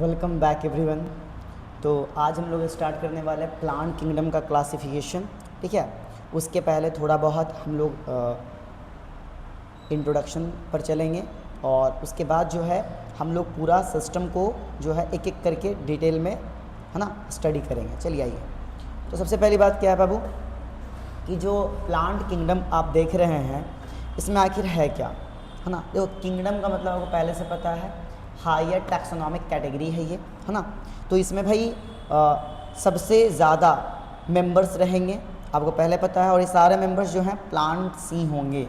Welcome back everyone. तो आज हम लोग स्टार्ट करने वाले हैं प्लांट किंगडम का क्लासिफिकेशन। ठीक है, उसके पहले थोड़ा बहुत हम लोग इंट्रोडक्शन पर चलेंगे और उसके बाद जो है हम लोग पूरा सिस्टम को जो है एक एक करके डिटेल में है ना स्टडी करेंगे। चलिए आइए। तो सबसे पहली बात क्या है बाबू कि जो प्लांट किंगडम आप देख रहे हैं इसमें आखिर है क्या, है ना। देखो, किंगडम का मतलब आपको पहले से पता है, हायर टैक्सोनॉमिक कैटेगरी है ये, है ना। तो इसमें भाई सबसे ज़्यादा मेंबर्स रहेंगे, आपको पहले पता है, और ये सारे मेंबर्स जो हैं प्लांट्स ही होंगे।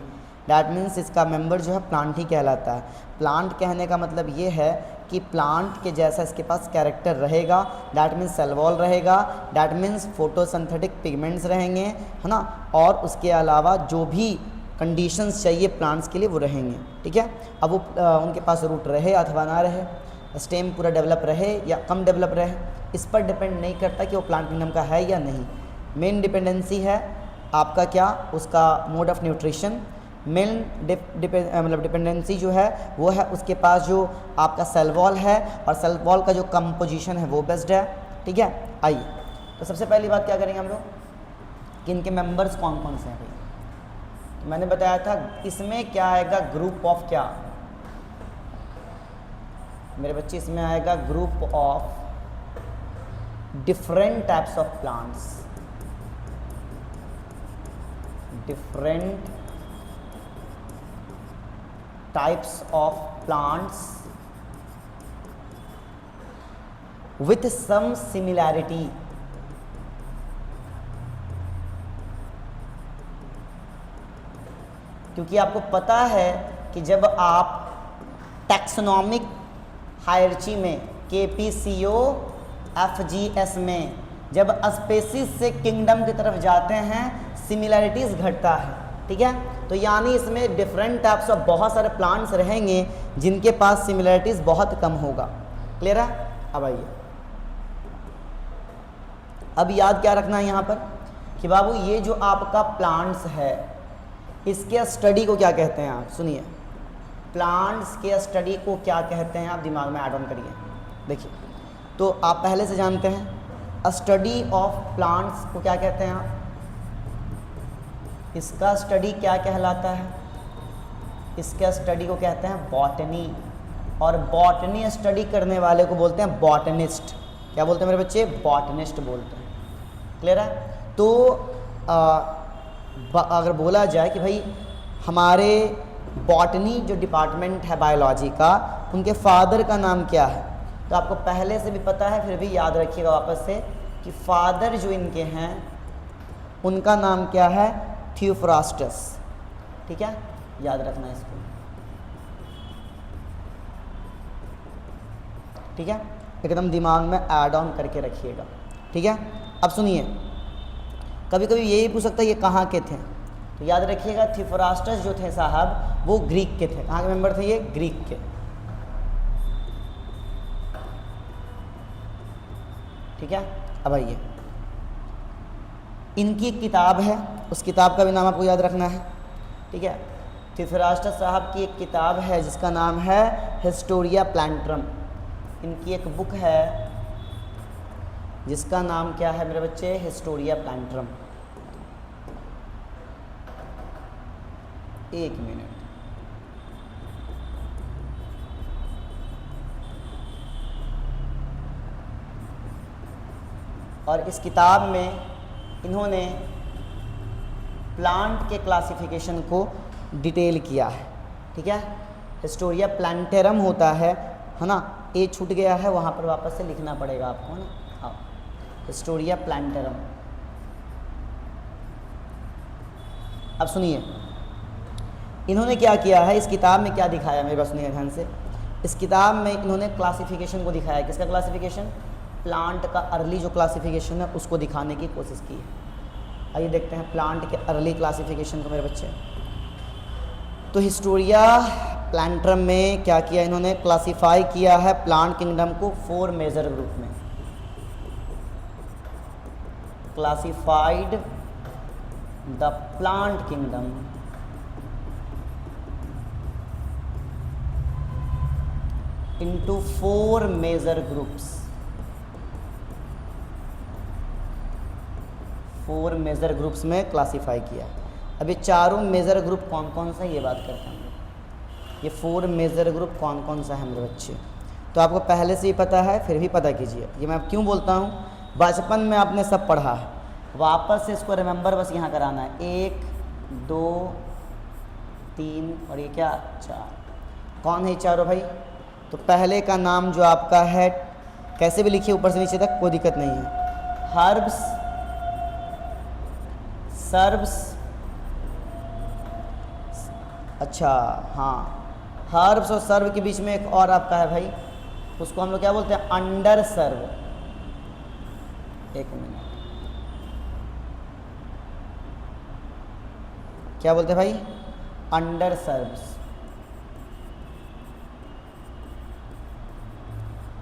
डैट मीन्स इसका मेंबर जो है प्लांट ही कहलाता है। प्लांट कहने का मतलब ये है कि प्लांट के जैसा इसके पास कैरेक्टर रहेगा। डैट मीन्स सेल वॉल रहेगा, डैट मीन्स फोटोसिंथेटिक पिगमेंट्स रहेंगे, है ना। और उसके अलावा जो भी कंडीशंस चाहिए प्लांट्स के लिए वो रहेंगे। ठीक है, अब वो उनके पास रूट रहे अथवा ना रहे, स्टेम पूरा डेवलप रहे या कम डेवलप रहे, इस पर डिपेंड नहीं करता कि वो प्लांट किंगडम का है या नहीं। मेन डिपेंडेंसी है आपका क्या, उसका मोड ऑफ न्यूट्रिशन। मेन मतलब डिपेंडेंसी जो है वो है उसके पास जो आपका सेल वॉल है, और सेल वॉल का जो कंपोजिशन है वो बेस्ड है। ठीक है, आइए। तो सबसे पहली बात क्या करेंगे हम लोग कि इनके मेंबर्स कौन कौन से हैं भाई। तो मैंने बताया था इसमें क्या आएगा, ग्रुप ऑफ क्या मेरे बच्चे, इसमें आएगा group of different types of plants, different types of plants with some similarity. क्योंकि आपको पता है कि जब आप टैक्सोनॉमिक हायरची में KPCO FGS में जब स्पेसीज से किंगडम की तरफ जाते हैं सिमिलैरिटीज़ घटता है। ठीक है, तो यानी इसमें डिफरेंट टाइप्स ऑफ बहुत सारे प्लांट्स रहेंगे जिनके पास सिमिलैरिटीज़ बहुत कम होगा। क्लियर है। अब आइए, अब याद क्या रखना है यहाँ पर कि बाबू ये जो आपका प्लांट्स है इसके स्टडी को क्या कहते हैं। आप सुनिए, प्लांट्स के स्टडी को क्या कहते हैं, आप दिमाग में ऐड ऑन करिए। देखिए, तो आप पहले से जानते हैं स्टडी ऑफ प्लांट्स को क्या कहते हैं आप, इसका स्टडी क्या कहलाता है, इसके स्टडी को कहते हैं बॉटनी, और बॉटनी स्टडी करने वाले को बोलते हैं बॉटनिस्ट। क्या बोलते हैं मेरे बच्चे, बॉटनिस्ट बोलते हैं। क्लियर है। तो अगर बोला जाए कि भाई हमारे बॉटनी जो डिपार्टमेंट है बायोलॉजी का, उनके फादर का नाम क्या है, तो आपको पहले से भी पता है, फिर भी याद रखिएगा वापस से कि फादर जो इनके हैं उनका नाम क्या है, थियोफ्रास्टस। ठीक है, याद रखना है इसको। ठीक है, एकदम दिमाग में ऐड ऑन करके रखिएगा। ठीक है, अब सुनिए, कभी कभी यही पूछ सकता है ये कहाँ के थे, तो याद रखिएगा थियोफ्रास्टस जो थे साहब वो ग्रीक के थे। कहाँ के मेंबर थे ये, ग्रीक के। ठीक है, अब आइए, इनकी एक किताब है, उस किताब का भी नाम आपको याद रखना है। ठीक है, थियोफ्रास्टस साहब की एक किताब है जिसका नाम है हिस्टोरिया प्लांटरम। इनकी एक बुक है जिसका नाम क्या है मेरे बच्चे, हिस्टोरिया प्लांटरम। एक मिनट, और इस किताब में इन्होंने प्लांट के क्लासिफिकेशन को डिटेल किया है। ठीक है, हिस्टोरिया प्लांटेरम होता है ना, ए छूट गया है, वहाँ पर वापस से लिखना पड़ेगा आपको, है ना। हाँ, हिस्टोरिया प्लांटेरम। अब सुनिए इन्होंने क्या किया है, इस किताब में क्या दिखाया, मेरे पास सुनिए ध्यान से। इस किताब में इन्होंने क्लासिफिकेशन को दिखाया, किसका क्लासिफिकेशन, प्लांट का अर्ली जो क्लासिफिकेशन है उसको दिखाने की कोशिश की है। आइए देखते हैं प्लांट के अर्ली क्लासिफिकेशन को मेरे बच्चे। तो हिस्टोरिया प्लांटरम में क्या किया इन्होंने, क्लासिफाई किया है प्लांट किंगडम को 4 मेजर ग्रुप में। Classified the plant kingdom into 4 major groups. 4 major groups में क्लासीफाई किया। अब ये चारों मेजर ग्रुप कौन कौन सा है ये बात करते हैं हम लोग। ये 4 मेजर ग्रुप कौन कौन सा है मेरे बच्चे, तो आपको पहले से ही पता है, फिर भी पता कीजिए। ये मैं क्यों बोलता हूँ, बचपन में आपने सब पढ़ा है, वापस से इसको रिमेंबर बस यहाँ कराना है। 1 2 3 और ये क्या 4। कौन है चारों भाई, तो पहले का नाम जो आपका है, कैसे भी लिखिए ऊपर से नीचे तक कोई दिक्कत नहीं है, हर्ब्स, सर्ब्स, अच्छा हाँ, हर्ब्स और सर्व के बीच में एक और आपका है भाई, उसको हम लोग क्या बोलते हैं, अंडर सर्व। एक मिनट, क्या बोलते हैं भाई, अंडर सर्व्स।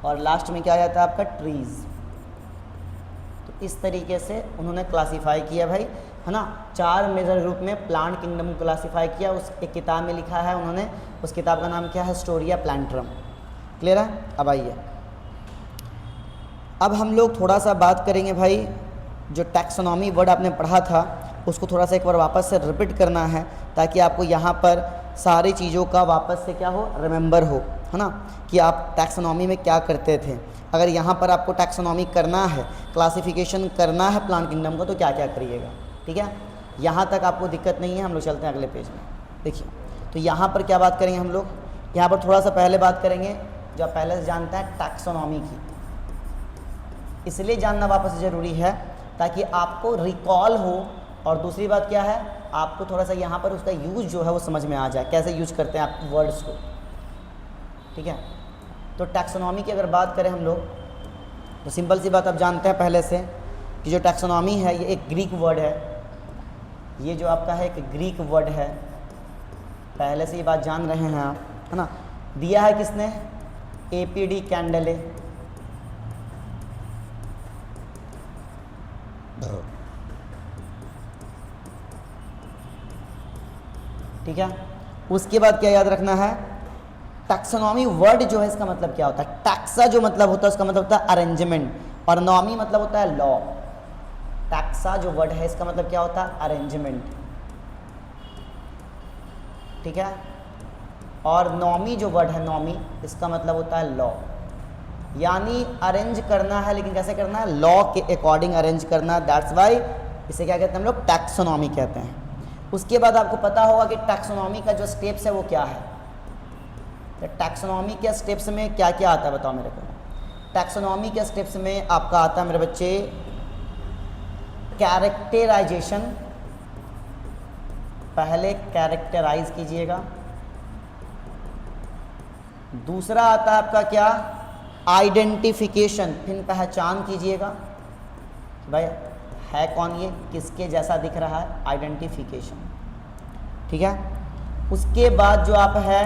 और लास्ट में क्या आ जाता है आपका, ट्रीज। तो इस तरीके से उन्होंने क्लासीफाई किया भाई, है ना। 4 मेजर ग्रुप में प्लांट किंगडम को क्लासीफाई किया। उस एक किताब में लिखा है उन्होंने, उस किताब का नाम क्या है, हिस्टोरिया प्लांटरम। क्लियर है। अब आइए, अब हम लोग थोड़ा सा बात करेंगे भाई, जो टैक्सोनॉमी वर्ड आपने पढ़ा था उसको थोड़ा सा एक बार वापस से रिपीट करना है, ताकि आपको यहाँ पर सारी चीज़ों का वापस से क्या हो, रिमेंबर हो, है ना, कि आप टैक्सोनॉमी में क्या करते थे। अगर यहाँ पर आपको टैक्सोनॉमी करना है, क्लासिफिकेशन करना है प्लांट किंगडम को, तो क्या क्या करिएगा, ठीक है। यहाँ तक आपको दिक्कत नहीं है, हम लोग चलते हैं अगले पेज में। देखिए, तो यहाँ पर क्या बात करेंगे हम लोग, यहाँ पर थोड़ा सा पहले बात करेंगे, जो आप पहले से जानते हैं टैक्सोनॉमी की, इसलिए जानना वापस ज़रूरी है ताकि आपको रिकॉल हो। और दूसरी बात क्या है, आपको थोड़ा सा यहाँ पर उसका यूज़ जो है वो समझ में आ जाए, कैसे यूज करते हैं आप वर्ड्स को, ठीक है। तो टैक्सोनॉमी की अगर बात करें हम लोग, तो सिंपल सी बात आप जानते हैं पहले से कि जो टैक्सोनॉमी है ये एक ग्रीक वर्ड है। ये जो आपका है एक ग्रीक वर्ड है, पहले से ये बात जान रहे हैं आप, है ना। दिया है किसने, APD कैंडले, ठीक है। उसके बाद क्या याद रखना है, टैक्सोनॉमी वर्ड जो है इसका मतलब क्या होता है, टैक्सा जो मतलब होता है उसका मतलब होता है अरेंजमेंट, और नॉमी मतलब होता है लॉ। टैक्सा जो वर्ड है इसका मतलब क्या होता है, अरेंजमेंट, ठीक है। और नॉमी जो वर्ड है, नॉमी, इसका मतलब होता है लॉ, यानी अरेंज करना है, लेकिन कैसे करना है, लॉ के अकॉर्डिंग अरेंज करना है। दैट्स वाई इसे क्या कहते हैं हम लोग, टैक्सोनॉमी कहते हैं। उसके बाद आपको पता होगा कि टैक्सोनॉमी का जो स्टेप्स है वो क्या है। तो टैक्सोनॉमी के स्टेप्स में क्या क्या आता है बताओ मेरे को। टैक्सोनॉमी के स्टेप्स में आपका आता है मेरे बच्चे, कैरेक्टराइजेशन, पहले कैरेक्टराइज कीजिएगा। दूसरा आता है आपका क्या, आइडेंटिफिकेशन, फिर पहचान कीजिएगा भाई है कौन ये, किसके जैसा दिख रहा है, आइडेंटिफिकेशन, ठीक है। उसके बाद जो आप है,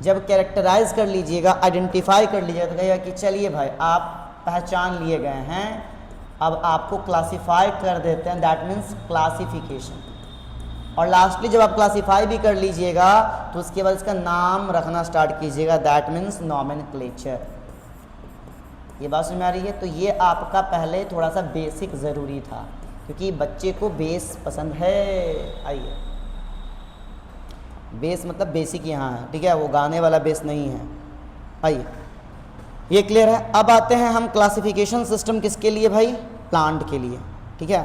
जब कैरेक्टराइज कर लीजिएगा, आइडेंटिफाई कर लीजिएगा, तो कहिएगा कि चलिए भाई आप पहचान लिए गए हैं, अब आपको क्लासिफाई कर देते हैं, दैट मीन्स क्लासिफिकेशन। और लास्टली जब आप क्लासिफाई भी कर लीजिएगा तो उसके बाद इसका नाम रखना स्टार्ट कीजिएगा, दैट मीन्स नॉमेनक्लेचर। ये बात समझ में आ रही है। तो ये आपका पहले थोड़ा सा बेसिक ज़रूरी था, क्योंकि बच्चे को बेस पसंद है। आइए, बेस मतलब बेसिक यहाँ है, ठीक है, वो गाने वाला बेस नहीं है। आइए, ये क्लियर है। अब आते हैं हम क्लासिफिकेशन सिस्टम किसके लिए भाई, प्लांट के लिए, ठीक है।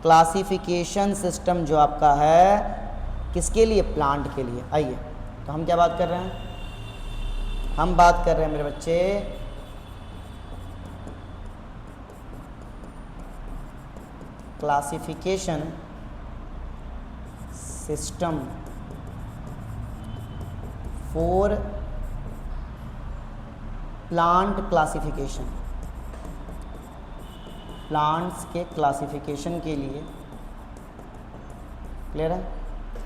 क्लासिफिकेशन सिस्टम जो आपका है किसके लिए, प्लांट के लिए। आइए, तो हम क्या बात कर रहे हैं, हम बात कर रहे हैं मेरे बच्चे classification system for plant classification, plants के क्लासिफिकेशन के लिए। क्लियर है।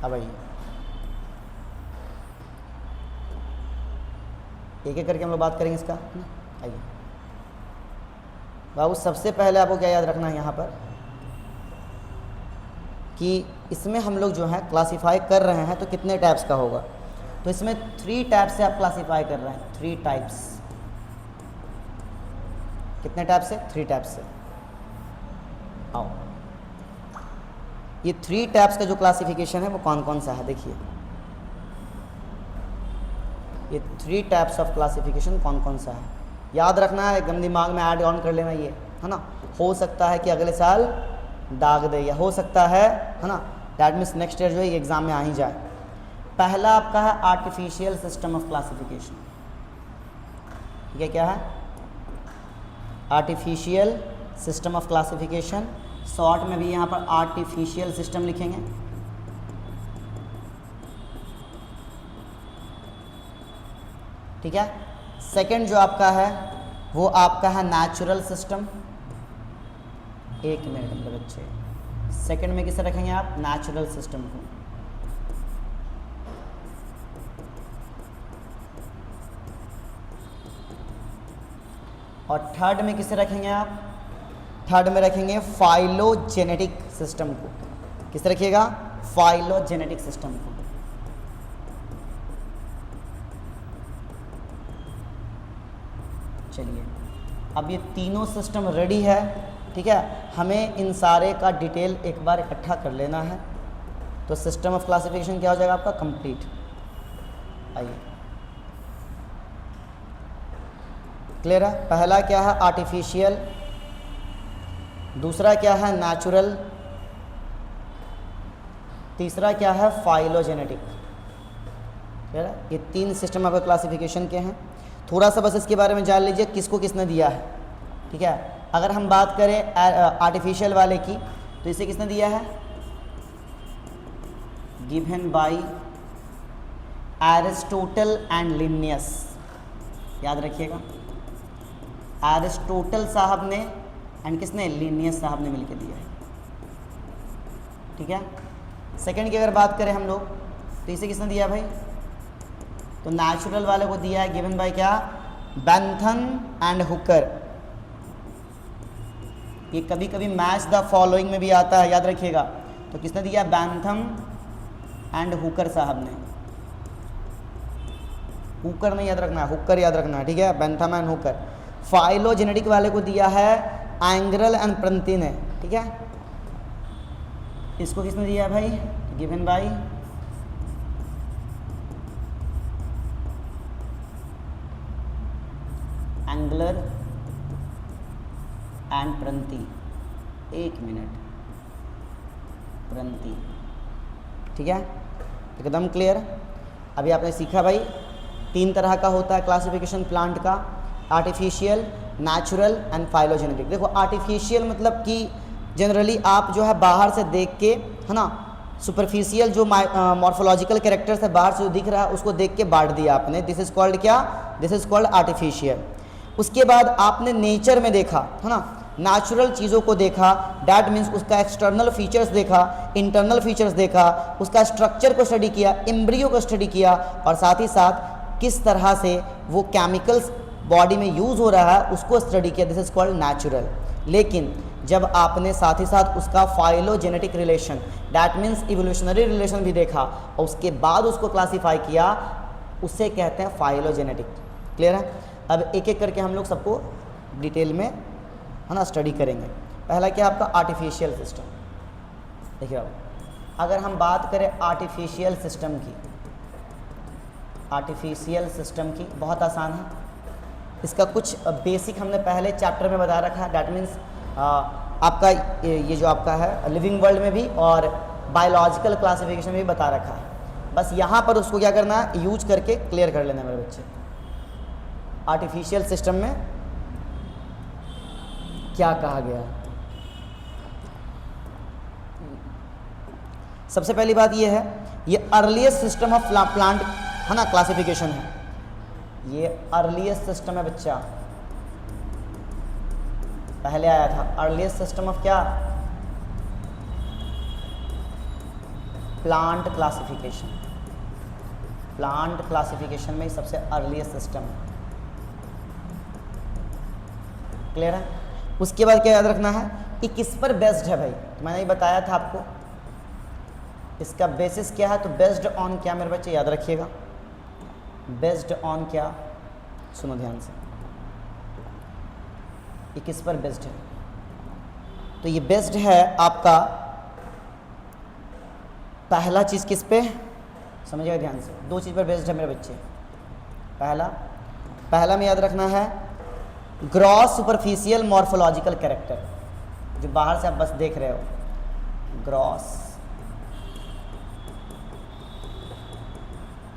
अब आइए, एक एक करके हम लोग बात करेंगे इसका। आइए बाबू, सबसे पहले आपको क्या याद रखना है यहाँ पर कि इसमें हम लोग जो है क्लासिफाई कर रहे हैं तो कितने टाइप्स का होगा। तो इसमें 3 टाइप से आप क्लासीफाई कर रहे हैं, 3 टाइप्स। कितने टाइप से? 3 टाइप से। आओ, ये 3 टाइप्स का जो क्लासिफिकेशन है वो कौन कौन सा है देखिए। ये 3 टाइप्स ऑफ क्लासिफिकेशन कौन कौन सा है, याद रखना है, एकदम दिमाग में ऐड ऑन कर लेना ये, है ना। हो सकता है कि अगले साल दाग दे, या हो सकता है ना, दैट मीन्स नेक्स्ट ईयर जो है एग्जाम में आ ही जाए। पहला आपका है आर्टिफिशियल सिस्टम ऑफ क्लासिफिकेशन। ये क्या है? Artificial system of classification, short में भी यहाँ पर आर्टिफिशियल सिस्टम लिखेंगे। ठीक है। सेकंड जो आपका है वो आपका है नेचुरल सिस्टम। एक मिनट मेरे बच्चे, सेकंड में किसे रखेंगे आप? नेचुरल सिस्टम को। और थर्ड में किसे रखेंगे आप? थर्ड में रखेंगे फाइलोजेनेटिक सिस्टम को। किसे रखिएगा? फाइलोजेनेटिक सिस्टम को। चलिए, अब ये तीनों सिस्टम रेडी है, ठीक है। हमें इन सारे का डिटेल एक बार इकट्ठा कर लेना है, तो सिस्टम ऑफ क्लासिफिकेशन क्या हो जाएगा आपका? कंप्लीट। आइए, क्लियर है? पहला क्या है? आर्टिफिशियल। दूसरा क्या है? नेचुरल। तीसरा क्या है? फाइलोजेनेटिक। क्लियर है? ये 3 सिस्टम आपका क्लासिफिकेशन के हैं। थोड़ा सा बस इसके बारे में जान लीजिए किसको किसने दिया है, ठीक है। अगर हम बात करें आर्टिफिशियल वाले की, तो इसे किसने दिया है? Given by Aristotle and Linnaeus. याद रखिएगा, एरिस्टोटल साहब ने एंड किसने? लिनियस साहब ने मिलकर दिया है, ठीक है। सेकंड की अगर बात करें हम लोग, तो इसे किसने दिया भाई? तो नेचुरल वाले को दिया है गिवन बाय क्या? Bentham and Hooker. ये कभी कभी मैच द फॉलोइंग में भी आता है, याद रखिएगा। तो किसने दिया? बेंथम एंड हुकर साहब ने। हुकर नहीं याद रखना है, हुकर याद रखना है, ठीक है। Bentham and Hooker. फाइलोजेनेटिक वाले को दिया है एंग्रल एंड प्रंती ने, ठीक है। इसको किसने दिया है भाई? Given by Engler and Prantl. एक मिनट, प्रंती, ठीक है, एकदम क्लियर। अभी आपने सीखा भाई 3 तरह का होता है क्लासिफिकेशन प्लांट का, आर्टिफिशियल, नेचुरल एंड फाइलोजेनेटिक। देखो आर्टिफिशियल मतलब कि जनरली आप जो है बाहर से देख के, है ना, सुपरफिशियल जो मॉर्फोलॉजिकल कैरेक्टर्स है बाहर से जो दिख रहा है उसको देख के बांट दिया आपने, दिस इज कॉल्ड क्या? This is called artificial. उसके बाद आपने नेचर में देखा, है ना, नेचुरल चीज़ों को देखा, डैट मीन्स उसका एक्सटर्नल फीचर्स देखा, इंटरनल फीचर्स देखा, उसका स्ट्रक्चर को स्टडी किया, एम्ब्रियो को स्टडी किया, और साथ ही साथ किस तरह से वो केमिकल्स बॉडी में यूज़ हो रहा है उसको स्टडी किया, दिस इज कॉल्ड नेचुरल। लेकिन जब आपने साथ ही साथ उसका phylogenetic relation, that means evolutionary relation भी देखा और उसके बाद उसको क्लासीफाई किया, उसे कहते हैं फाइलोजेनेटिक। क्लियर है? अब एक एक करके हम लोग सबको डिटेल में, है ना, स्टडी करेंगे। पहला क्या आपका? Artificial system. देखिए अब अगर हम बात करें आर्टिफिशियल सिस्टम की, आर्टिफिशियल सिस्टम की बहुत आसान है। इसका कुछ बेसिक हमने पहले चैप्टर में बता रखा है, डैट मीन्स आपका ये जो आपका है लिविंग वर्ल्ड में भी और बायोलॉजिकल क्लासिफिकेशन में भी बता रखा है। बस यहाँ पर उसको क्या करना है? यूज करके क्लियर कर लेना है मेरे बच्चे। आर्टिफिशियल सिस्टम में क्या कहा गया? सबसे पहली बात ये है, ये अर्लीस्ट सिस्टम ऑफ प्लांट, है ना, क्लासिफिकेशन है। ये अर्लीस्ट सिस्टम है बच्चा, पहले आया था। अर्लीस्ट सिस्टम ऑफ क्या? Plant classification. प्लांट क्लासिफिकेशन में सबसे अर्लीस्ट सिस्टम है। क्लियर है? उसके बाद क्या याद रखना है कि किस पर बेस्ड है भाई? तो मैंने ये बताया था आपको, इसका बेसिस क्या है, तो बेस्ड ऑन क्या मेरे बच्चे? याद रखिएगा, बेस्ड ऑन क्या, सुनो ध्यान से, ये किस पर बेस्ड है? तो ये बेस्ड है आपका पहला चीज़ किस पे, समझिएगा ध्यान से, दो चीज़ पर बेस्ड है मेरे बच्चे। पहला में याद रखना है ग्रॉस सुपरफिशियल मॉर्फोलॉजिकल कैरेक्टर, जो बाहर से आप बस देख रहे हो, gross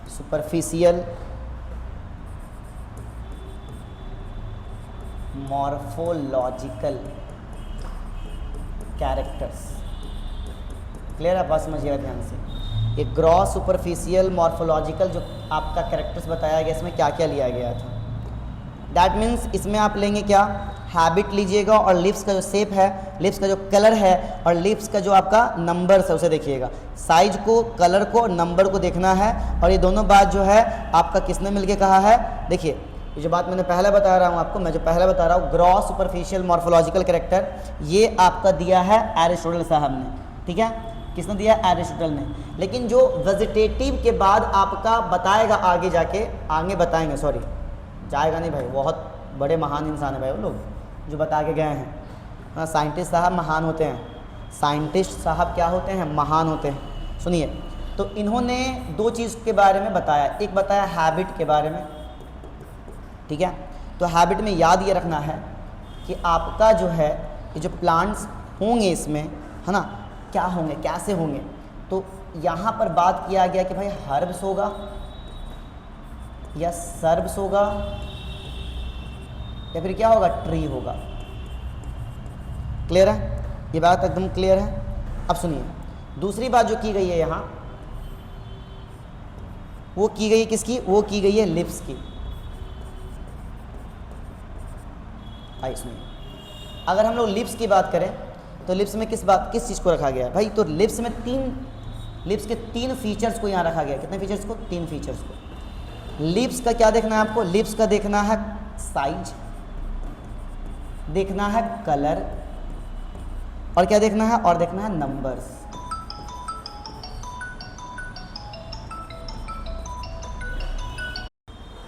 superficial morphological characters. Clear है? बात समझिएगा ध्यान से। ये ग्रॉस सुपरफिशियल मॉर्फोलॉजिकल जो आपका कैरेक्टर्स बताया गया, इसमें क्या क्या लिया गया था? दैट मीन्स इसमें आप लेंगे क्या, हैबिट लीजिएगा, और लिप्स का जो शेप है, लिप्स का जो कलर है, और लिप्स का जो आपका नंबर्स है उसे देखिएगा। साइज को, कलर को और नंबर को देखना है। और ये दोनों बात जो है आपका किसने मिलके कहा है? देखिए ये जो बात मैंने पहले बता रहा हूँ आपको, मैं जो पहले बता रहा हूँ ग्रॉस सुपरफिशियल मॉर्फोलॉजिकल कैरेक्टर, ये आपका दिया है एरिस्टोटल साहब ने। ठीक है, किसने दिया? एरिस्टोटल ने। लेकिन जो वेजिटेटिव के बाद आपका बताएगा आगे जाके, आगे बताएंगे, सॉरी जाएगा नहीं भाई, बहुत बड़े महान इंसान है भाई वो लोग जो बता के गए हैं। हाँ, साइंटिस्ट साहब महान होते हैं, साइंटिस्ट साहब क्या होते हैं? महान होते हैं। सुनिए, तो इन्होंने दो चीज़ के बारे में बताया, एक बताया हैबिट के बारे में। ठीक है, तो हैबिट में याद ये रखना है कि आपका जो है ये जो प्लांट्स होंगे इसमें, है ना, क्या होंगे, कैसे होंगे? तो यहाँ पर बात किया गया कि भाई हर्ब्स होगा या सर्ब्स होगा या फिर क्या होगा, ट्री होगा। क्लियर है? ये बात एकदम क्लियर है। अब सुनिए, दूसरी बात जो की गई है यहाँ, वो की गई है किसकी? वो की गई है लिप्स की। आइए सुनिए, अगर हम लोग लिप्स की बात करें तो लिप्स में किस चीज़ को रखा गया है भाई? तो लिप्स में लिप्स के तीन फीचर्स को यहाँ रखा गया। कितने फीचर्स को? तीन फीचर्स को। लिप्स का क्या देखना है आपको? लिप्स का देखना है साइज, देखना है कलर, और क्या देखना है? और देखना है नंबर्स।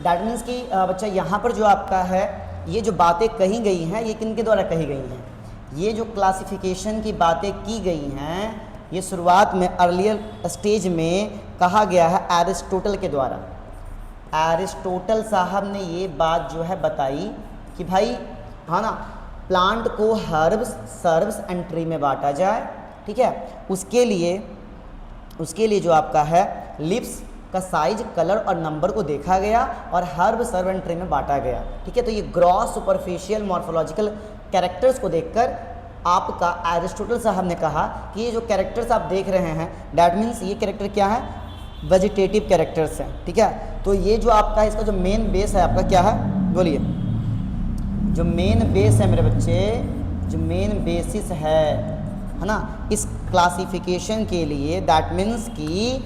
दैट मीन्स कि बच्चा यहाँ पर जो आपका है, ये जो बातें कही गई हैं ये किनके द्वारा कही गई हैं? ये जो क्लासिफिकेशन की बातें की गई हैं, ये शुरुआत में अर्लियर स्टेज में कहा गया है एरिस्टोटल के द्वारा। एरिस्टोटल साहब ने ये बात जो है बताई कि भाई, है ना, प्लांट को हर्ब्स, सर्ब्स एंड ट्री में बांटा जाए। ठीक है, उसके लिए जो आपका है लिप्स का साइज, कलर और नंबर को देखा गया और हर्ब, सर्ब एंड ट्री में बांटा गया। ठीक है, तो ये ग्रॉस सुपरफिशियल मॉर्फोलॉजिकल कैरेक्टर्स को देखकर आपका एरिस्टोटल साहब ने कहा कि ये जो कैरेक्टर्स आप देख रहे हैं, डैट मीन्स ये कैरेक्टर क्या है? वेजिटेटिव कैरेक्टर्स हैं। ठीक है, तो ये जो आपका इसका जो मेन बेस है आपका क्या है? बोलिए। जो मेन बेस है मेरे बच्चे, जो मेन बेसिस है ना, इस क्लासिफिकेशन के लिए, दैट मीन्स कि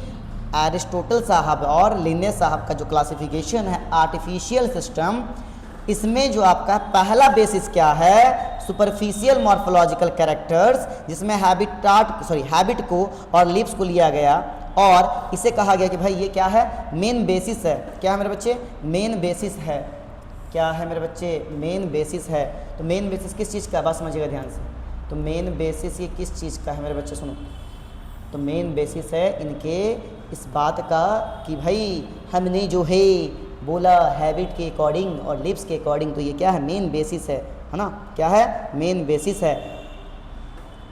एरिस्टोटल साहब और लिनेस साहब का जो क्लासिफिकेशन है आर्टिफिशियल सिस्टम, इसमें जो आपका पहला बेसिस क्या है? सुपरफिशियल मॉर्फोलॉजिकल कैरेक्टर्स, जिसमें हैबिट को और लिप्स को लिया गया और इसे कहा गया कि भाई ये क्या है? मेन बेसिस है। क्या है मेरे बच्चे? मेन बेसिस है। क्या है मेरे बच्चे? मेन बेसिस है। तो मेन बेसिस किस चीज़ का? बस समझिएगा ध्यान से। तो मेन बेसिस ये किस चीज़ का है मेरे बच्चे? सुनो, तो मेन बेसिस है इनके इस बात का कि भाई हमने जो है बोला हैबिट के अकॉर्डिंग और लिप्स के अकॉर्डिंग, तो ये क्या है? मेन बेसिस है ना? क्या है? मेन बेसिस है।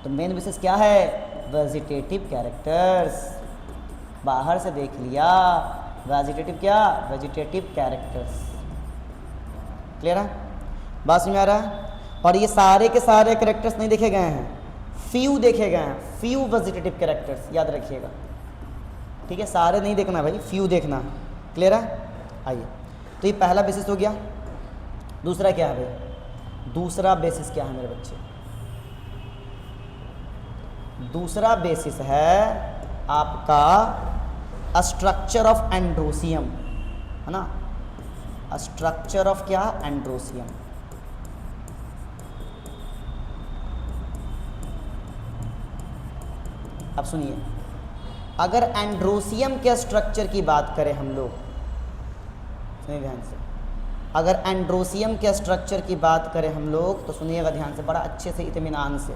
तो मेन बेसिस क्या है? Vegetative characters. बाहर से देख लिया, वेजिटेटिव क्या? Vegetative characters. क्लियर है? बात समझ में आ रहा है? और ये सारे के सारे कैरेक्टर्स नहीं देखे गए हैं, फ्यू देखे गए हैं, फ्यू वेजिटेटिव कैरेक्टर्स, याद रखिएगा। ठीक है, सारे नहीं देखना भाई, फ्यू देखना। क्लियर है? आइए, तो ये पहला बेसिस हो गया। दूसरा क्या है भाई? दूसरा बेसिस क्या है मेरे बच्चे? दूसरा बेसिस है आपका स्ट्रक्चर ऑफ एंड्रोसियम, है ना? स्ट्रक्चर ऑफ क्या? एंड्रोसियम। अब सुनिए, अगर एंड्रोसियम के स्ट्रक्चर की बात करें हम लोग, सुनिए ध्यान से, अगर एंड्रोसियम के स्ट्रक्चर की बात करें हम लोग तो सुनिएगा ध्यान से, बड़ा अच्छे से इत्मीनान से।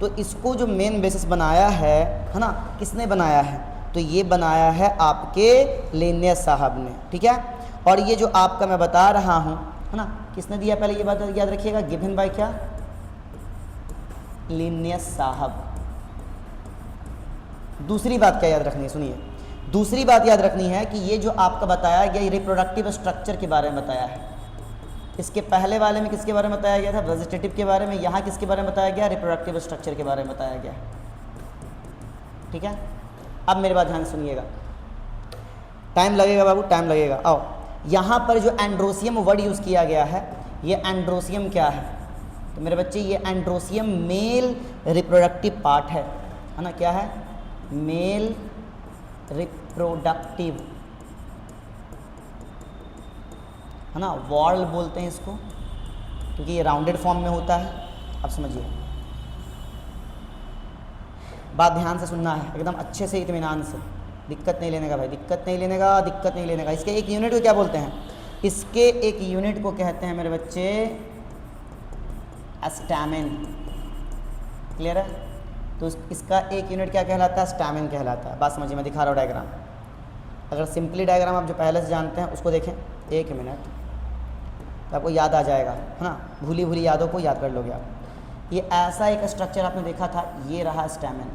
तो इसको जो मेन बेसिस बनाया है ना, किसने बनाया है? तो ये बनाया है आपके लिनियस साहब ने, ठीक है। और ये जो आपका मैं बता रहा हूँ है ना, किसने दिया पहले ये बात याद रखिएगा, गिवन बाय क्या? लिनियस साहब। दूसरी बात क्या याद रखनी है, सुनिए, दूसरी बात याद रखनी है कि ये जो आपका बताया गया ये रिप्रोडक्टिव स्ट्रक्चर के बारे में बताया है। इसके पहले वाले में किसके बारे में बताया गया था? वेजिटेटिव के बारे में। यहाँ किसके बारे में बताया गया? रिप्रोडक्टिव स्ट्रक्चर के बारे में बताया गया, ठीक है। अब मेरे बात ध्यान सुनिएगा, टाइम लगेगा बाबू, टाइम लगेगा। आओ, यहाँ पर जो एंड्रोसियम वर्ड यूज़ किया गया है, ये एंड्रोसियम क्या है? तो मेरे बच्चे ये एंड्रोसियम मेल रिप्रोडक्टिव पार्ट है ना, क्या है? मेल रिप्रोडक्टिव, है ना, वॉल बोलते हैं इसको, क्योंकि ये राउंडेड फॉर्म में होता है। अब समझिए, बात ध्यान से सुनना है, एकदम अच्छे से इत्मीनान से, दिक्कत नहीं लेने का भाई, दिक्कत नहीं लेने का, दिक्कत नहीं लेने का। इसके एक यूनिट को क्या बोलते हैं? इसके एक यूनिट को कहते हैं मेरे बच्चे स्टैमिन, क्लियर है? तो इसका एक यूनिट क्या कहलाता है? स्टैमिन कहलाता है। बात समझिए, मैं दिखा रहा हूँ डायग्राम। अगर सिंपली डायग्राम आप जो पहले से जानते हैं उसको देखें, एक मिनट, तो आपको याद आ जाएगा, है ना, भूली भूली यादों को याद कर लोगे आप। ये ऐसा एक स्ट्रक्चर आपने देखा था, ये रहा स्टैमिन,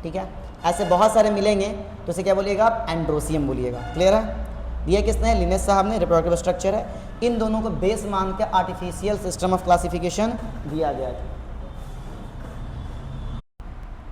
ठीक है। ऐसे बहुत सारे मिलेंगे तो इसे क्या बोलिएगा आप? एंड्रोसियम बोलिएगा, क्लियर है। दिया किसने? लिनेस साहब ने, रिप्रोडक्टिव स्ट्रक्चर है। इन दोनों को बेस मान के आर्टिफिशियल सिस्टम ऑफ क्लासिफिकेशन दिया गया है।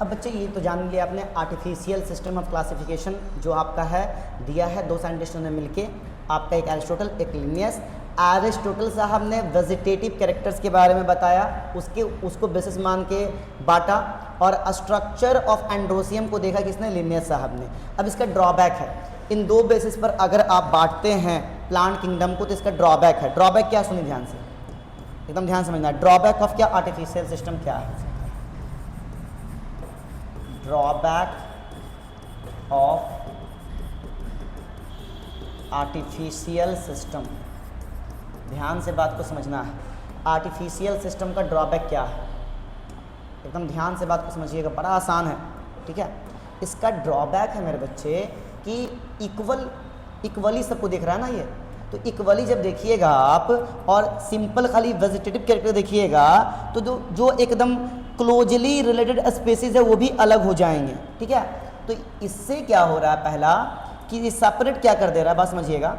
अब बच्चे ये तो जान लिया आपने, आर्टिफिशियल सिस्टम ऑफ क्लासिफिकेशन जो आपका है दिया है दो साइंटिस्टों ने मिलके, आपका एक एरिस्टोटल, एक लिनियस। एरिस्टोटल साहब ने वेजिटेटिव कैरेक्टर्स के बारे में बताया, उसको बेसिस मान के बांटा, और स्ट्रक्चर ऑफ एंड्रोसियम को देखा किसने? लिनियस साहब ने। अब इसका ड्रॉबैक है, इन दो बेसिस पर अगर आप बांटते हैं प्लांट किंगडम को तो इसका ड्रॉबैक है। ड्रॉबैक क्या? सुनिए ध्यान से, एकदम ध्यान समझना। ड्रॉबैक ऑफ क्या? आर्टिफिशियल सिस्टम क्या है? ड्रॉबैक ऑफ आर्टिफिशियल सिस्टम, ध्यान से बात को समझना है। आर्टिफिशियल सिस्टम का ड्रॉबैक क्या है? एकदम ध्यान से बात को समझिएगा, बड़ा आसान है, ठीक है। इसका ड्रॉबैक है मेरे बच्चे कि इक्वली सबको देख रहा है ना ये, तो इक्वली जब देखिएगा आप और सिंपल खाली वेजिटेटिव कैरेक्टर देखिएगा तो जो एकदम क्लोजली रिलेटेड स्पेसीज है वो भी अलग हो जाएंगे, ठीक है। तो इससे क्या हो रहा है? पहला कि ये सेपरेट क्या कर दे रहा है, बात समझिएगा,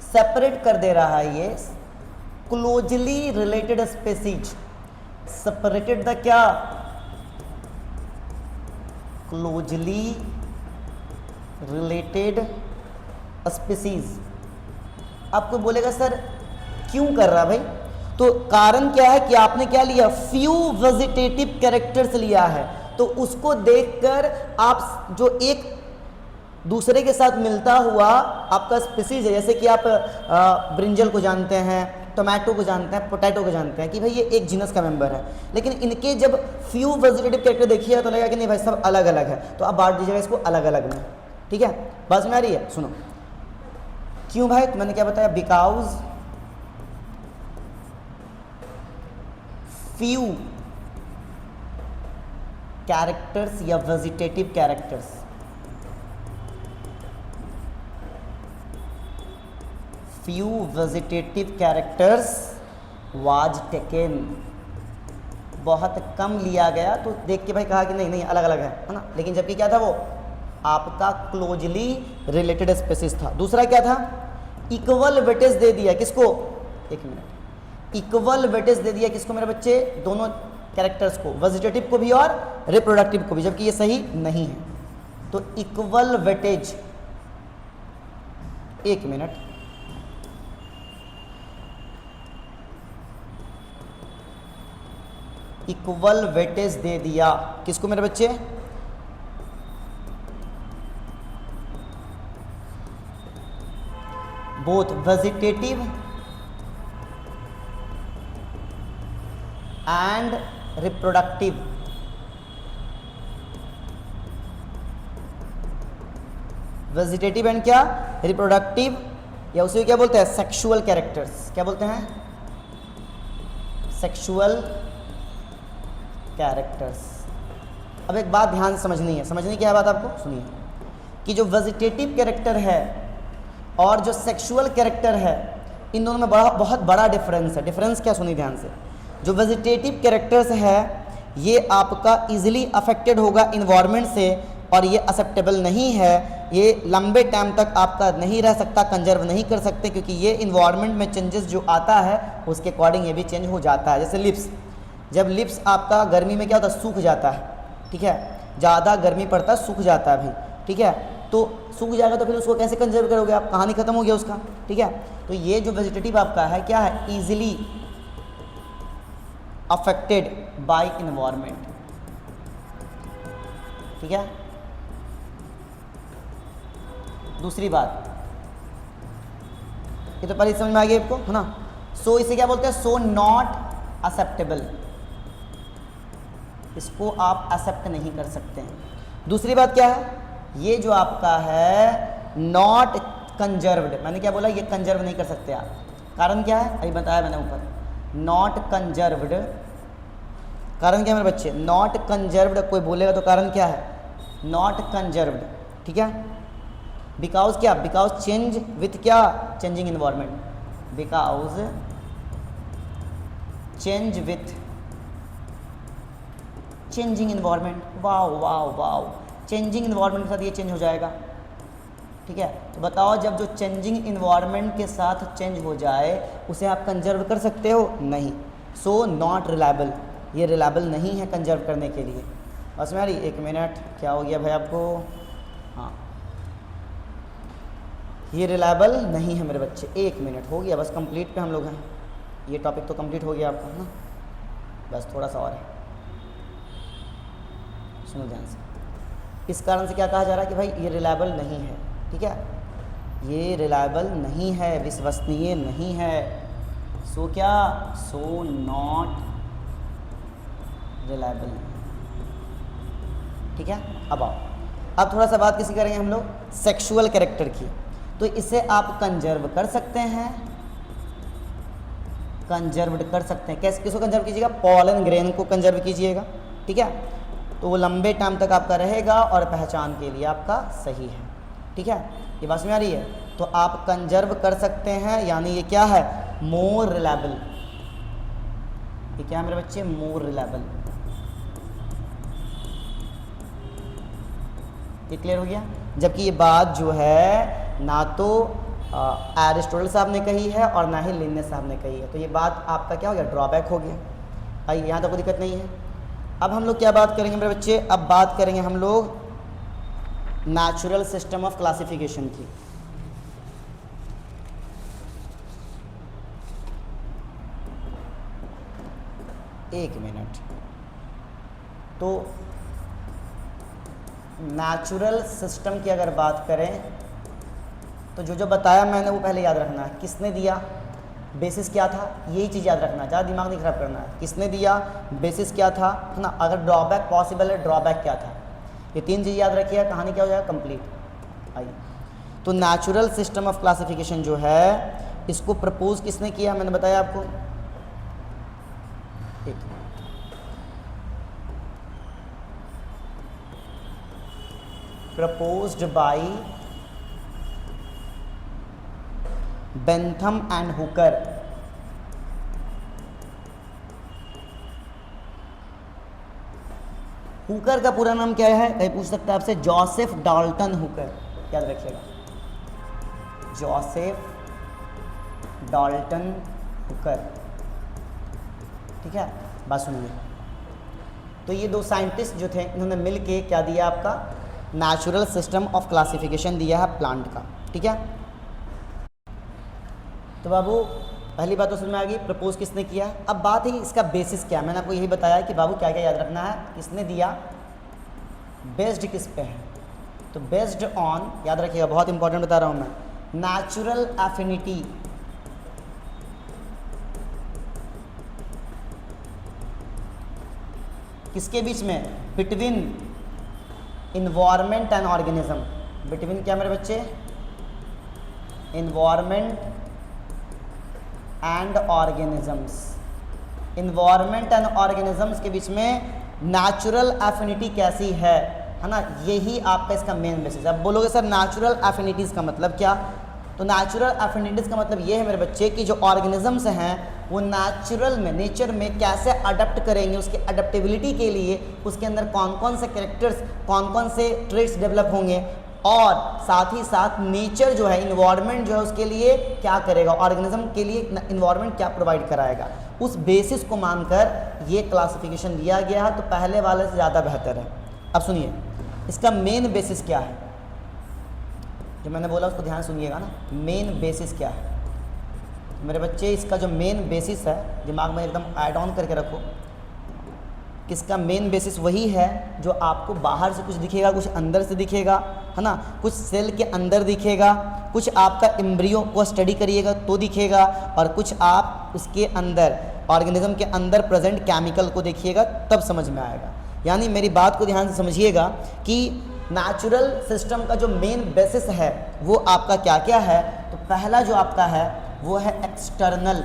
सेपरेट कर दे रहा है ये closely related species, separated the क्या? Closely related species. आपको बोलेगा सर क्यों कर रहा भाई? तो कारण क्या है कि आपने क्या लिया? फ्यू वेजिटेटिव कैरेक्टर्स लिया है, तो उसको देखकर आप जो एक दूसरे के साथ मिलता हुआ आपका स्पीसीज है, जैसे कि आप ब्रिंजल को जानते हैं, टोमेटो को जानते हैं, पोटैटो को जानते हैं कि भाई ये एक जीनस का मेंबर है, लेकिन इनके जब फ्यू वेजिटेटिव कैरेक्टर देखिए तो लगेगा कि नहीं भाई सब अलग अलग है, तो आप बांट दीजिएगा इसको अलग अलग में, ठीक है। बात में आ रही है? सुनो क्यों भाई, तो मैंने क्या बताया? बिकॉज फ्यू कैरेक्टर्स या vegetative characters, few vegetative characters was taken, बहुत कम लिया गया, तो देख के भाई कहा कि नहीं नहीं अलग अलग है ना, लेकिन जबकि क्या था वो आपका क्लोजली रिलेटेड स्पेसिस था। दूसरा क्या था? इक्वल वेटेज दे दिया किसको? एक मिनट, इक्वल वेटेज दे दिया किसको मेरे बच्चे? दोनों कैरेक्टर्स को, वेजिटेटिव को भी और रिप्रोडक्टिव को भी, जबकि ये सही नहीं है। तो इक्वल वेटेज, एक मिनट, इक्वल वेटेज दे दिया किसको मेरे बच्चे? Both vegetative and reproductive, vegetative and क्या? रिप्रोडक्टिव या उसे क्या बोलते हैं, सेक्सुअल कैरेक्टर्स। क्या बोलते हैं, सेक्सुअल कैरेक्टर्स। अब एक बात ध्यान से समझनी है, समझनी क्या है बात आपको, सुनिए कि जो वेजिटेटिव कैरेक्टर है और जो सेक्सुअल कैरेक्टर है, इन दोनों में बहुत बड़ा डिफरेंस है। डिफरेंस क्या, सुनिए ध्यान से। जो वेजिटेटिव कैरेक्टर्स है ये आपका इजीली अफेक्टेड होगा इन्वायरमेंट से, और ये एक्सेप्टेबल नहीं है, ये लंबे टाइम तक आपका नहीं रह सकता, कंजर्व नहीं कर सकते, क्योंकि ये इन्वायरमेंट में चेंजेस जो आता है उसके अकॉर्डिंग ये भी चेंज हो जाता है। जैसे लिप्स, जब लिप्स आपका गर्मी में क्या होता है, सूख जाता है, ठीक है, ज़्यादा गर्मी पड़ता है, सूख जाता है भाई, ठीक है, तो सूख जाएगा तो फिर उसको कैसे कंजर्व करोगे आप, कहानी खत्म हो गया उसका, ठीक है। तो ये जो वेजिटेटिव आपका है क्या है, ईजिली अफेक्टेड बाय इन्वायरमेंट, ठीक है। दूसरी बात, ये तो पहले समझ में आ गई आपको, है ना। सो इसे क्या बोलते हैं, सो नॉट एक्सेप्टेबल, इसको आप एक्सेप्ट नहीं कर सकते हैं। दूसरी बात क्या है, ये जो आपका है नॉट कंजर्व्ड, मैंने क्या बोला, ये कंजर्व नहीं कर सकते आप। कारण क्या है, अभी बताया मैंने ऊपर, नॉट कंजर्व्ड। कारण क्या है मेरे बच्चे, नॉट कंजर्व्ड, कोई बोलेगा तो कारण क्या है, नॉट कंजर्व्ड, ठीक है। बिकॉज क्या, बिकॉज चेंज विथ क्या, changing environment, because change with changing environment, wow wow wow, changing environment के साथ ये चेंज हो जाएगा, ठीक है। तो बताओ, जब जो चेंजिंग इन्वायरमेंट के साथ चेंज हो जाए उसे आप कंजर्व कर सकते हो, नहीं। सो नॉट रिलायबल, ये रिलायबल नहीं है कंजर्व करने के लिए। बस मेरी एक मिनट, क्या हो गया भाई आपको, हाँ ये रिलायबल नहीं है मेरे बच्चे, एक मिनट हो गया बस, कंप्लीट पे हम लोग हैं, ये टॉपिक तो कंप्लीट हो गया आपका, है ना, बस थोड़ा सा और है, सुनो ध्यान से। इस कारण से क्या कहा जा रहा है कि भाई ये रिलायबल नहीं है, ठीक है, ये रिलायबल नहीं है, विश्वसनीय नहीं है। सो क्या, सो नॉट रिलायबल, ठीक है। अब आओ, अब थोड़ा सा बात किसी करेंगे हम लोग, सेक्सुअल कैरेक्टर की। तो इसे आप कंजर्व कर सकते हैं, कंजर्व कर सकते हैं, कैसे, किसको कंजर्व कीजिएगा, पॉलन ग्रेन को कंजर्व कीजिएगा, ठीक है, तो वो लंबे टाइम तक आपका रहेगा और पहचान के लिए आपका सही है, ठीक है। ये बात में आ रही है, तो आप कंजर्व कर सकते हैं, यानी ये क्या है, मोर रिलायबल, ये क्या है मेरे बच्चे, मोर रिलायबल। ये क्लियर हो गया। जबकि ये बात जो है ना तो एरिस्टोटल साहब ने कही है और ना ही लिन्नेस साहब ने कही है, तो ये बात आपका क्या हो गया, ड्रॉबैक हो गया। भाई यहाँ तक कोई दिक्कत नहीं है। अब हम लोग क्या बात करेंगे मेरे बच्चे, अब बात करेंगे हम लोग नेचुरल सिस्टम ऑफ क्लासिफिकेशन की। एक मिनट, तो नेचुरल सिस्टम की अगर बात करें तो जो जो बताया मैंने वो पहले याद रखना है, किसने दिया, बेसिस क्या था, यही चीज़ याद रखना है, ज़्यादा दिमाग नहीं खराब करना है। किसने दिया, बेसिस क्या था, है ना, अगर ड्रॉबैक पॉसिबल है, ड्रॉबैक क्या था, ये तीन चीज़ याद रखिए, कहानी क्या हो जाएगा, कंप्लीट। आइए, तो नेचुरल सिस्टम ऑफ क्लासिफिकेशन जो है इसको प्रपोज किसने किया, मैंने बताया आपको, proposed by Bentham and Hooker. Hooker का पूरा नाम क्या है, कहीं पूछ सकता है आपसे, जोसेफ डाल्टन हुकर, याद रखिएगा, जोसेफ डाल्टन हुकर, ठीक है। बात सुनिए, तो ये दो साइंटिस्ट जो थे इन्होंने मिलके क्या दिया आपका, नेचुरल सिस्टम ऑफ क्लासिफिकेशन दिया है प्लांट का, ठीक है। तो बाबू पहली बात तो समझ में आ गई, प्रपोज किसने किया। अब बात है इसका बेसिस क्या है, मैंने आपको यही बताया कि बाबू क्या क्या याद रखना है, किसने दिया, बेस्ड किस पे है, तो बेस्ड ऑन, याद रखिएगा बहुत इंपॉर्टेंट बता रहा हूँ मैं, नेचुरल एफिनिटी, किसके बीच में, between environment and organism, between क्या मेरे बच्चे, environment and organisms. Environment and organisms के बीच में नेचुरल एफिनिटी कैसी है ना, यही आपका इसका मेन बेसिस है। अब बोलोगे सर नेचुरल एफिनिटीज़ का मतलब क्या? तो नेचुरल एफिनिटीज़ का मतलब ये है मेरे बच्चे कि जो ऑर्गेनिजम्स हैं वो नेचुरल में, नेचर में कैसे अडप्ट करेंगे, उसकी अडप्टेबिलिटी के लिए उसके अंदर कौन कौन से कैरेक्टर्स, कौन कौन से ट्रेट्स डेवलप होंगे, और साथ ही साथ नेचर जो है, इन्वायरमेंट जो है उसके लिए क्या करेगा, ऑर्गेनिज्म के लिए इन्वायरमेंट क्या प्रोवाइड कराएगा, उस बेसिस को मानकर ये क्लासिफिकेशन दिया गया है। तो पहले वाले से ज़्यादा बेहतर है। अब सुनिए इसका मेन बेसिस क्या है, जो मैंने बोला उसको ध्यान सुनिएगा ना। मेन बेसिस क्या है मेरे बच्चे? इसका जो मेन बेसिस है, दिमाग में एकदम ऐड ऑन करके रखो, किसका मेन बेसिस वही है जो आपको बाहर से कुछ दिखेगा, कुछ अंदर से दिखेगा, है ना, कुछ सेल के अंदर दिखेगा, कुछ आपका एम्ब्रियो को स्टडी करिएगा तो दिखेगा, और कुछ आप उसके अंदर ऑर्गेनिज्म के अंदर प्रेजेंट केमिकल को देखिएगा तब समझ में आएगा। यानी मेरी बात को ध्यान से समझिएगा कि नेचुरल सिस्टम का जो मेन बेसिस है वो आपका क्या क्या है। तो पहला जो आपका है वो है एक्सटर्नल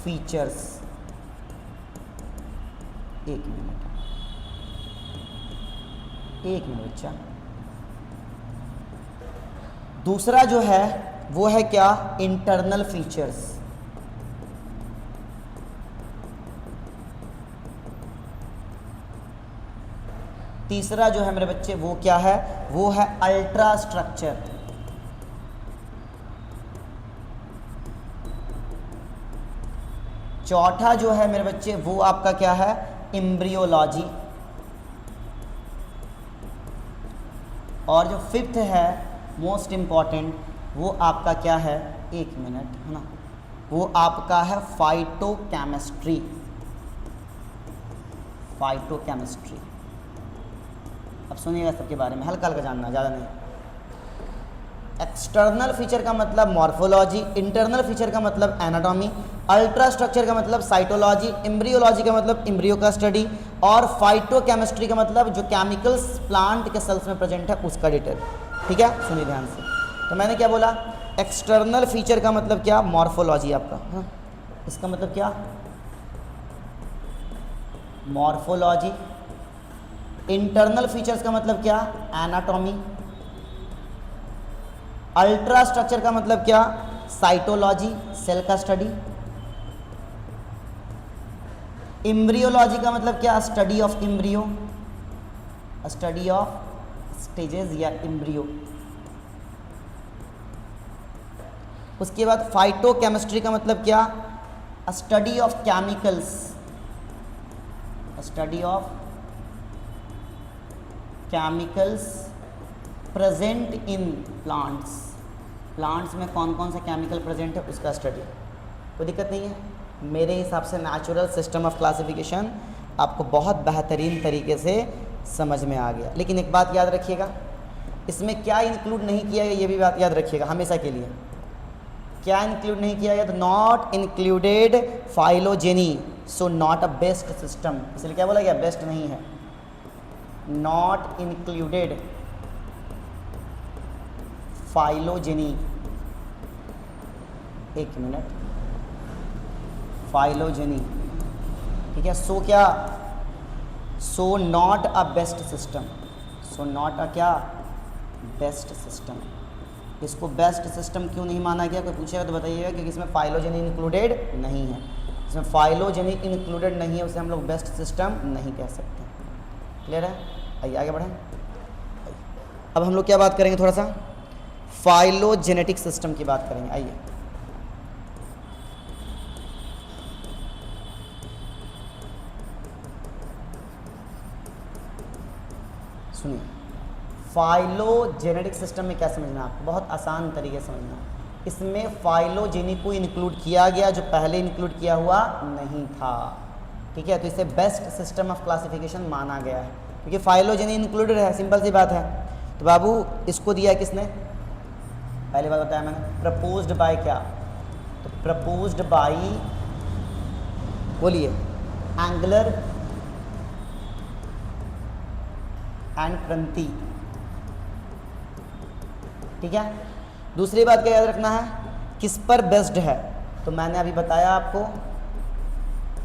फीचर्स। एक मिनट बच्चा। दूसरा जो है वो है क्या? Internal features. तीसरा जो है मेरे बच्चे वो क्या है? वो है अल्ट्रा स्ट्रक्चर। चौथा जो है मेरे बच्चे वो आपका क्या है? एम्ब्रियोलॉजी। और जो फिफ्थ है मोस्ट इम्पॉर्टेंट वो आपका क्या है? एक मिनट, है ना, वो आपका है फाइटोकेमिस्ट्री। फाइटोकेमिस्ट्री। अब सुनिएगा सबके बारे में, हल्का हल्का जानना, ज़्यादा नहीं। एक्सटर्नल फीचर का मतलब मॉर्फोलॉजी, इंटरनल फीचर का मतलब एनाटॉमी, अल्ट्रा स्ट्रक्चर का मतलब साइटोलॉजी, एम्ब्रियोलॉजी का मतलब एम्ब्रियो का स्टडी, और फाइटोकेमिस्ट्री का मतलब जो केमिकल्स प्लांट के सेल्स में प्रेजेंट है उसका डिटेल। ठीक है, सुनिए ध्यान से। तो मैंने क्या बोला? एक्सटर्नल फीचर का मतलब क्या? मॉर्फोलॉजी आपका, हाँ, इसका मतलब क्या? मॉर्फोलॉजी। इंटरनल फीचर्स का मतलब क्या? एनाटॉमी। अल्ट्रा स्ट्रक्चर का मतलब क्या? साइटोलॉजी, सेल का स्टडी। एम्ब्रियोलॉजी का मतलब क्या? Study of embryo, study of stages या एम्ब्रियो। उसके बाद फाइटोकेमिस्ट्री का मतलब क्या? Study of chemicals, study of chemicals present in plants. Plants में कौन कौन से केमिकल प्रेजेंट है उसका स्टडी। कोई दिक्कत नहीं है। मेरे हिसाब से नेचुरल सिस्टम ऑफ क्लासिफिकेशन आपको बहुत बेहतरीन तरीके से समझ में आ गया। लेकिन एक बात याद रखिएगा, इसमें क्या इंक्लूड नहीं किया गया ये भी बात याद रखिएगा हमेशा के लिए। क्या इंक्लूड नहीं किया गया? तो not included phylogeny, so not a best system. इसलिए क्या बोला गया? बेस्ट नहीं है। नॉट इंक्लूडेड फाइलोजेनी, एक मिनट, फाइलोजेनी, ठीक है। सो क्या? So not a best system, so not a क्या? Best system. इसको बेस्ट सिस्टम क्यों नहीं माना गया? कोई पूछेगा तो बताइएगा, क्योंकि इसमें फाइलोजेनी इंक्लूडेड नहीं है। इसमें फाइलोजेनी इंक्लूडेड नहीं है, उसे हम लोग बेस्ट सिस्टम नहीं कह सकते। क्लियर है? आइए आगे बढ़ें। अब हम लोग क्या बात करेंगे? थोड़ा सा फाइलोजेनेटिक सिस्टम की बात करेंगे। आइए, सुनिए, फाइलोजेनेटिक सिस्टम में क्या समझना है आपको? बहुत आसान तरीके से समझना है। इसमें फाइलोजेनी को इंक्लूड किया गया जो पहले इंक्लूड किया हुआ नहीं था। ठीक है, तो इसे बेस्ट सिस्टम ऑफ क्लासिफिकेशन माना गया है क्योंकि फाइलोजेनी इंक्लूडेड है। सिंपल सी बात है। तो बाबू इसको दिया किसने? पहली बात बताया मैंने, प्रपोज्ड बाय क्या? तो प्रपोज्ड बाय, बोलिए, एंगलर एंड प्रंती। ठीक है। दूसरी बात क्या याद रखना है, किस पर बेस्ड है, तो मैंने अभी बताया आपको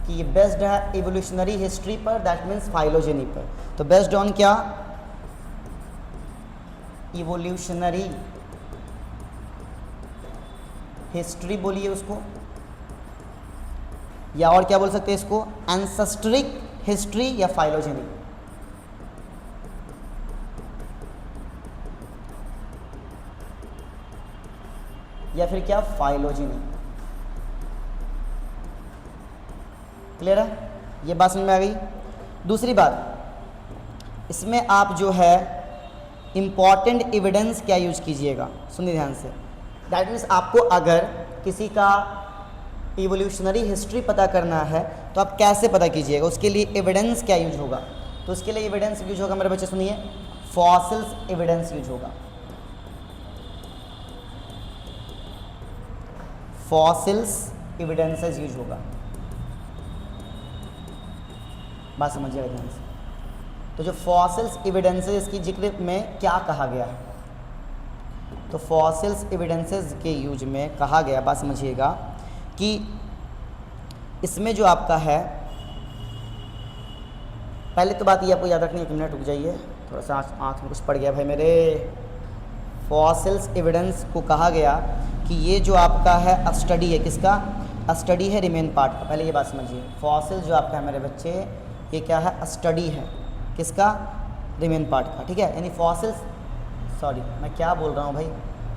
कि ये बेस्ड है इवोल्यूशनरी हिस्ट्री पर, दैट मीन्स फाइलोजेनी पर। तो बेस्ड ऑन क्या, इवोल्यूशनरी हिस्ट्री बोलिए उसको, या और क्या बोल सकते हैं इसको, एंसेस्ट्रिक हिस्ट्री या फाइलोजेनी। या फिर क्या, फाइलोजेनी। क्लियर है, ये बात समझ में आ गई। दूसरी बात, इसमें आप जो है इंपॉर्टेंट एविडेंस क्या यूज कीजिएगा, सुनिए ध्यान से। दैट मीन्स आपको अगर किसी का इवोल्यूशनरी हिस्ट्री पता करना है तो आप कैसे पता कीजिएगा, उसके लिए एविडेंस क्या यूज होगा। तो उसके लिए एविडेंस यूज होगा मेरे बच्चे सुनिए, फॉसिल्स एविडेंस यूज होगा। फॉसिल्स एविडेंसेस यूज होगा, बात समझिएगा ध्यान से। तो जो फॉसिल्स एविडेंसेस की जिक्र में क्या कहा गया है, तो फॉसिल्स एविडेंसेस के यूज में कहा गया, बात समझिएगा, कि इसमें जो आपका है, पहले तो बात ये आपको याद रखनी है, 1 मिनट रुक जाइए, थोड़ा सा आँख में कुछ पड़ गया भाई मेरे। फॉसिल्स एविडेंस को कहा गया कि ये जो आपका है स्टडी है, किसका स्टडी है, रिमेन पार्ट का। पहले ये बात समझिए, फॉसिल जो आपका है मेरे बच्चे, ये क्या है, स्टडी है, किसका, रिमेन पार्ट का, ठीक है। यानी फॉसिल्स, सॉरी मैं क्या बोल रहा हूँ भाई,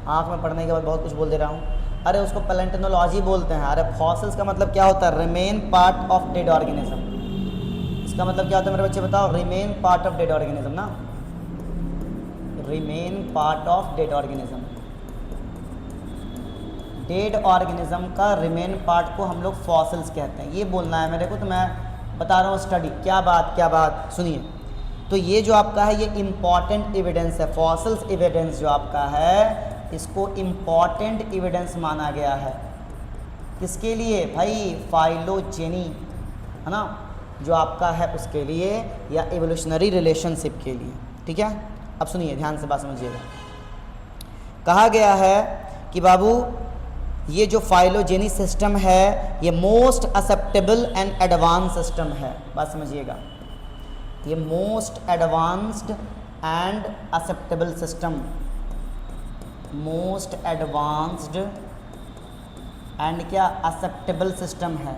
आँख में पढ़ने के बाद बहुत कुछ बोल दे रहा हूँ। अरे उसको पैलेंटोलॉजी बोलते हैं। अरे फॉसिल्स का मतलब क्या होता है, remain part of dead organism. इसका मतलब क्या होता है मेरे बच्चे बताओ, remain part of dead organism ना, remain part of dead organism. Dead organism का रिमेन पार्ट को हम लोग फॉसिल्स कहते हैं, ये बोलना है मेरे को। तो मैं बता रहा हूँ स्टडी, क्या बात सुनिए। तो ये जो आपका है, ये इम्पॉर्टेंट एविडेंस है, फॉसिल्स एविडेंस जो आपका है, इसको इम्पॉर्टेंट एविडेंस माना गया है। किसके लिए भाई, फाइलोजेनी, है ना, जो आपका है उसके लिए, या एवोल्यूशनरी रिलेशनशिप के लिए, ठीक है। अब सुनिए ध्यान से, बात समझिएगा। कहा गया है कि बाबू ये जो फाइलोजेनी सिस्टम है, ये most acceptable and advance system है, बात समझिएगा। ये most advanced and acceptable system, most advanced and क्या, एक्सेप्टेबल सिस्टम है,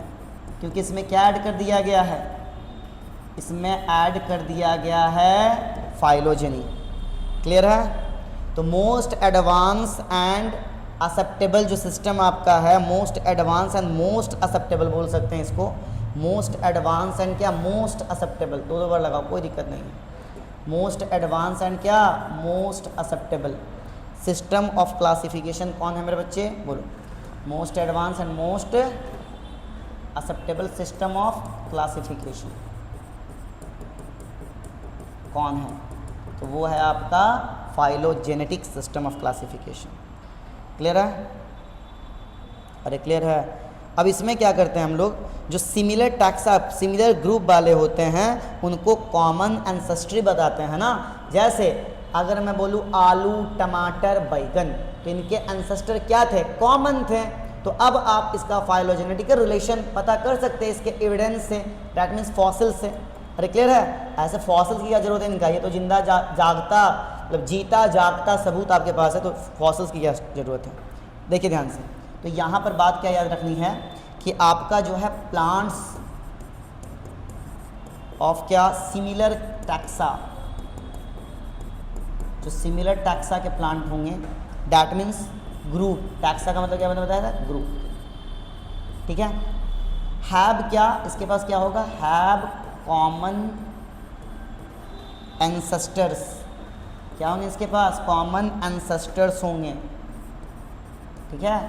क्योंकि इसमें क्या ऐड कर दिया गया है, इसमें ऐड कर दिया गया है फाइलोजेनी। क्लियर है। तो मोस्ट एडवांस एंड एक्सेप्टेबल जो सिस्टम आपका है, most advance and most acceptable बोल सकते हैं इसको, मोस्ट एडवांस एंड क्या, मोस्ट एक्सेप्टेबल, दो बार लगाओ कोई दिक्कत नहीं है। मोस्ट एडवांस एंड क्या, most acceptable system of classification कौन है मेरे बच्चे, बोलो। Most advance and most acceptable system of classification कौन है, तो वो है आपका phylogenetic system of classification. Clear है, अरे क्लियर है। अब इसमें क्या करते हैं हम लोग, जो सिमिलर टैक्सा, सिमिलर ग्रुप वाले होते हैं, उनको कॉमन एंसेस्ट्री बताते हैं ना। जैसे अगर मैं बोलूँ आलू, टमाटर, बैगन, तो इनके एंसेस्टर क्या थे, कॉमन थे। तो अब आप इसका फाइलोजेनेटिक रिलेशन पता कर सकते हैं इसके एविडेंस से, दैट मीन्स फॉसिल से। अरे क्लियर है, ऐसे फॉसिल्स की क्या जरूरत है इनका, ये तो जिंदा जागता, मतलब जीता जागता सबूत आपके पास है, तो फॉसिल्स की क्या ज़रूरत है। देखिए ध्यान से, तो यहाँ पर बात क्या याद रखनी है कि आपका जो है प्लांट्स ऑफ क्या, सिमिलर टैक्सा, जो सिमिलर टैक्सा के प्लांट होंगे, दैट मीन्स ग्रुप, टैक्सा का मतलब क्या मैंने बताया था, ग्रुप, ठीक है। हैव क्या, इसके पास क्या होगा, हैव कॉमन एंसेस्टर्स, क्या होंगे इसके पास, कॉमन एंसेस्टर्स होंगे, ठीक है,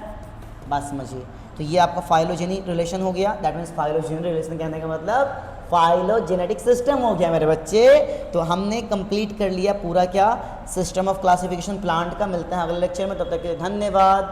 बात समझिए। तो ये आपका फाइलोजेनिक रिलेशन हो गया, दैट मीन्स फाइलोजेनिक रिलेशन कहने का मतलब फाइलोजेनेटिक सिस्टम हो गया मेरे बच्चे। तो हमने कंप्लीट कर लिया पूरा क्या, सिस्टम ऑफ क्लासिफिकेशन प्लांट का। मिलते हैं अगले लेक्चर में, तब तक के लिए धन्यवाद।